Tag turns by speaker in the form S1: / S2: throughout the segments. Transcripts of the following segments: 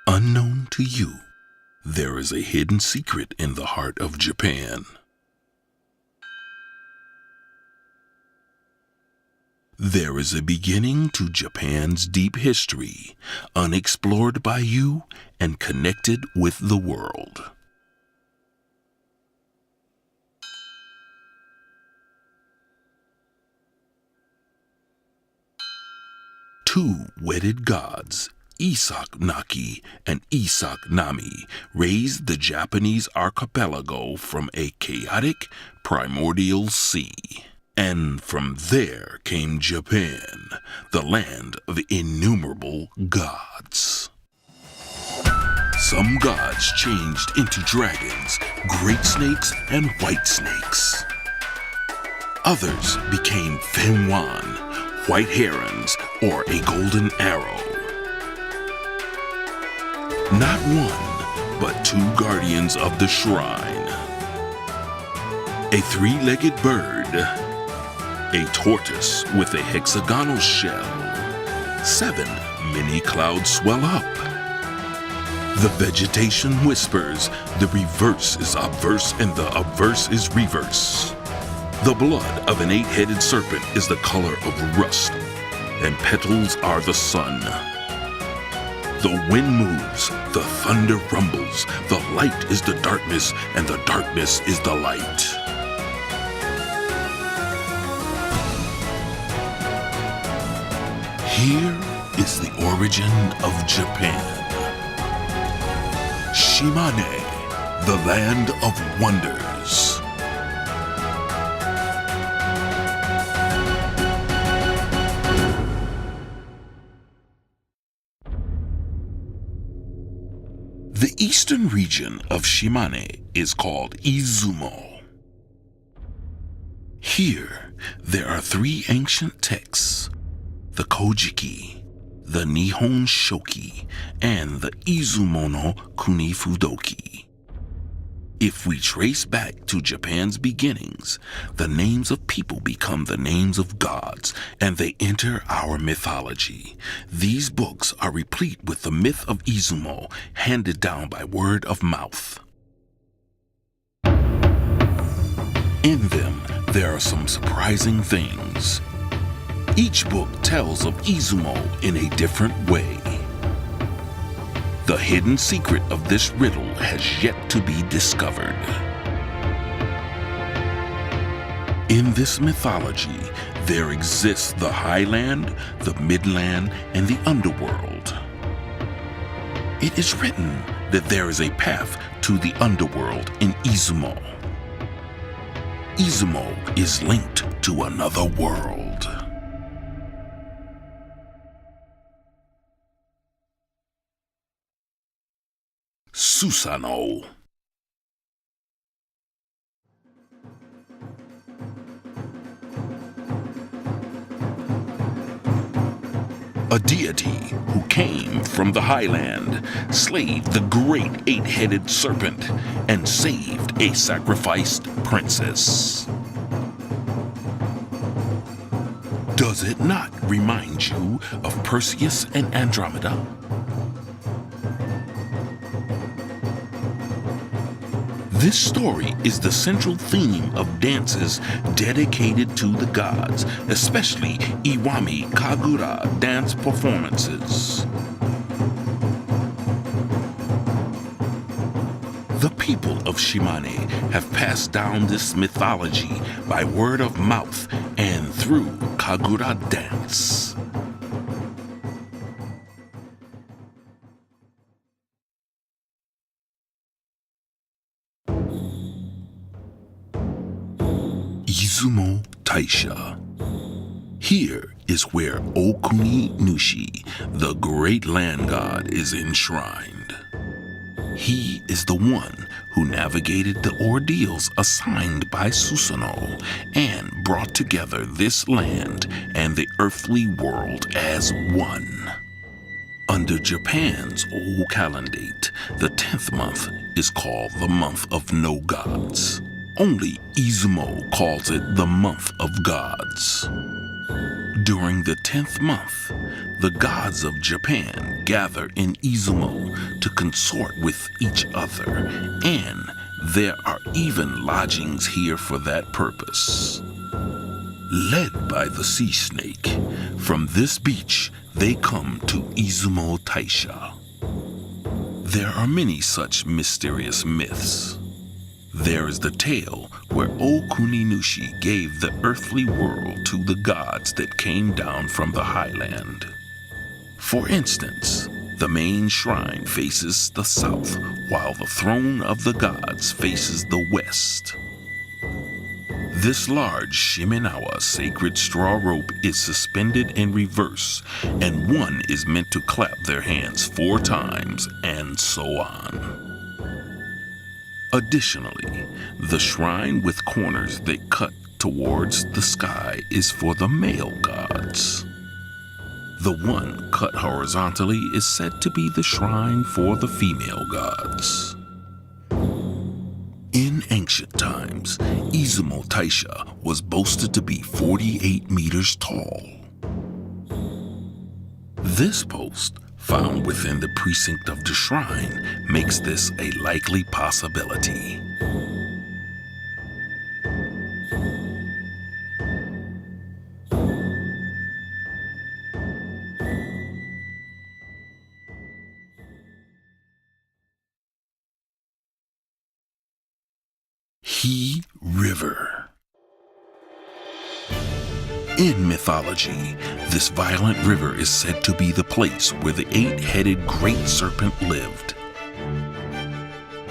S1: Unknown to you, there is a hidden secret in the heart of Japan. There is a beginning to Japan's deep history, unexplored by you and connected with the world. Two wedded gods, Isak Naki and Isak Nami, raised the Japanese archipelago from a chaotic primordial sea. And from there came Japan, the land of innumerable gods. Some gods changed into dragons, great snakes, and white snakes. Others became Fenwan, white herons, or a golden arrow. Not one, but two guardians of the shrine. A three-legged bird, a tortoise with a hexagonal shell. 7 mini clouds swell up. The vegetation whispers, the reverse is obverse and the obverse is reverse. The blood of an 8-headed serpent is the color of rust, and petals are the sun. The wind moves, the thunder rumbles, the light is the darkness, and the darkness is the light. Here is the origin of Japan. Shimane, the land of wonders. The eastern region of Shimane is called Izumo. Here, there are 3 ancient texts, the Kojiki, the Nihon Shoki, and the Izumo no Kunifudoki. If we trace back to Japan's beginnings, the names of people become the names of gods, and they enter our mythology. These books are replete with the myth of Izumo, handed down by word of mouth. In them, there are some surprising things. Each book tells of Izumo in a different way. The hidden secret of this riddle has yet to be discovered. In this mythology, there exists the highland, the midland, and the underworld. It is written that there is a path to the underworld in Izumo. Izumo is linked to another world. Susanoo. A deity who came from the highland, slayed the great 8-headed serpent, and saved a sacrificed princess. Does it not remind you of Perseus and Andromeda? This story is the central theme of dances dedicated to the gods, especially Iwami Kagura dance performances. The people of Shimane have passed down this mythology by word of mouth and through Kagura dance. Izumo Taisha. Here is where Okuni Nushi, the great land god, is enshrined. He is the one who navigated the ordeals assigned by Susanoo and brought together this land and the earthly world as one. Under Japan's old calendar date, the 10th month is called the month of no gods. Only Izumo calls it the month of gods. During the 10th month, the gods of Japan gather in Izumo to consort with each other, and there are even lodgings here for that purpose. Led by the sea snake, from this beach they come to Izumo Taisha. There are many such mysterious myths. There is the tale where Okuninushi gave the earthly world to the gods that came down from the highland. For instance, the main shrine faces the south, while the throne of the gods faces the west. This large Shimenawa sacred straw rope is suspended in reverse, and one is meant to clap their hands 4 times, and so on. Additionally, the shrine with corners that cut towards the sky is for the male gods. The one cut horizontally is said to be the shrine for the female gods. In ancient times, Izumo Taisha was boasted to be 48 meters tall. This post, found within the precinct of the shrine, makes this a likely possibility. He River. In mythology, this violent river is said to be the place where the 8-headed great serpent lived.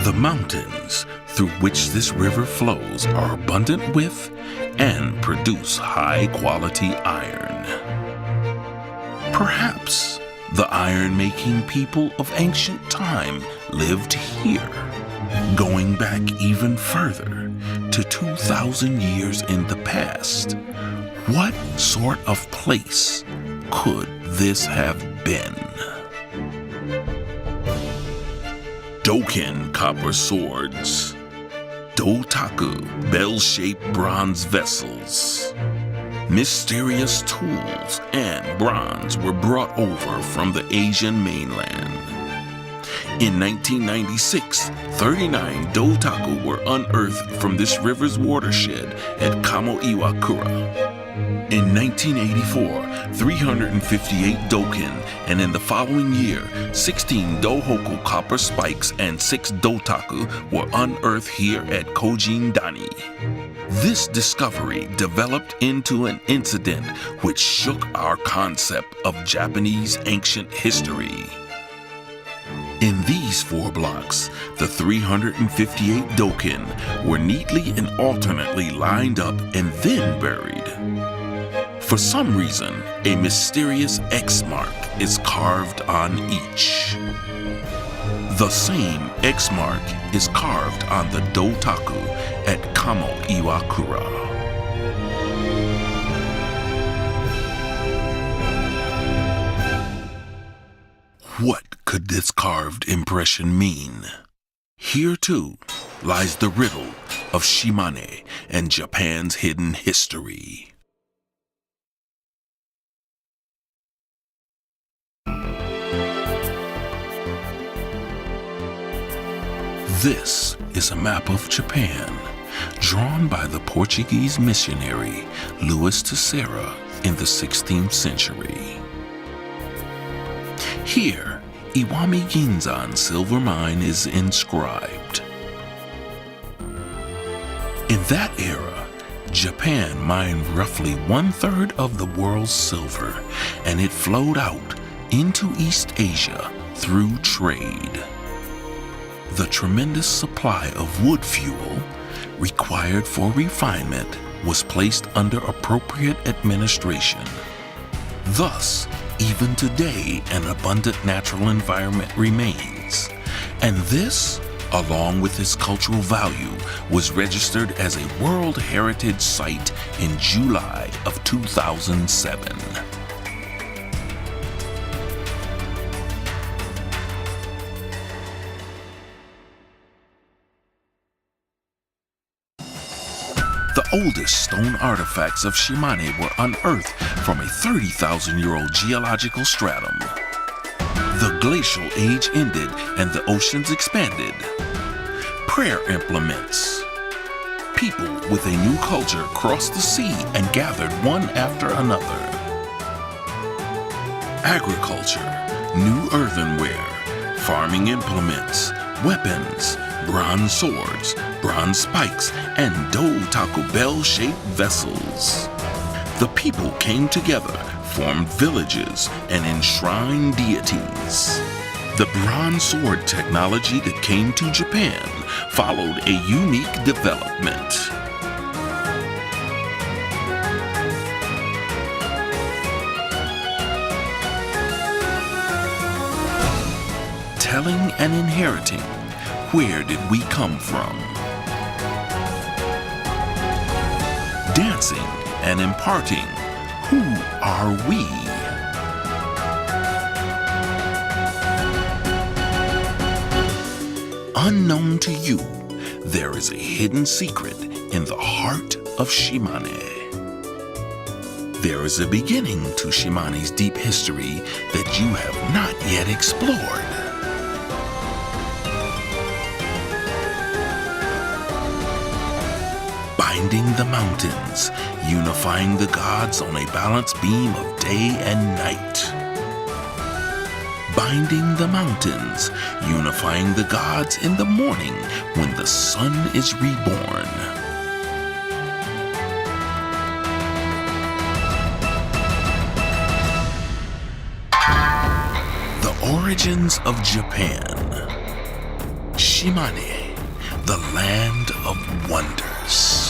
S1: The mountains through which this river flows are abundant with and produce high-quality iron. Perhaps the iron-making people of ancient time lived here. Going back even further, to 2,000 years in the past, what sort of place could this have been? Doken copper swords, Dotaku bell-shaped bronze vessels, mysterious tools and bronze were brought over from the Asian mainland. In 1996, 39 Dotaku were unearthed from this river's watershed at Kamo Iwakura. In 1984, 358 Doken, and in the following year, 16 Dohoku copper spikes and 6 Dotaku were unearthed here at Kojin-dani. This discovery developed into an incident which shook our concept of Japanese ancient history. In these 4 blocks, the 358 Doken were neatly and alternately lined up and then buried. For some reason, a mysterious X mark is carved on each. The same X mark is carved on the Dotaku at Kamo Iwakura. What could this carved impression mean? Here, too, lies the riddle of Shimane and Japan's hidden history. This is a map of Japan, drawn by the Portuguese missionary Luis Terceira in the 16th century. Here, Iwami Ginzan silver mine is inscribed. In that era, Japan mined roughly 1/3 of the world's silver, and it flowed out into East Asia through trade. The tremendous supply of wood fuel required for refinement was placed under appropriate administration. Thus, even today, an abundant natural environment remains, and this, along with its cultural value, was registered as a World Heritage Site in July of 2007. The oldest stone artifacts of Shimane were unearthed from a 30,000-year-old geological stratum. The glacial age ended and the oceans expanded. Prayer implements. People with a new culture crossed the sea and gathered one after another. Agriculture, new earthenware, farming implements, weapons, bronze swords, bronze spikes, and Taco Bell-shaped vessels. The people came together, formed villages, and enshrined deities. The bronze sword technology that came to Japan followed a unique development. Telling and inheriting, where did we come from? Dancing and imparting, who are we? Unknown to you, there is a hidden secret in the heart of Shimane. There is a beginning to Shimane's deep history that you have not yet explored. Binding the mountains, unifying the gods on a balanced beam of day and night. Binding the mountains, unifying the gods in the morning when the sun is reborn. The origins of Japan. Shimane, the land of wonders.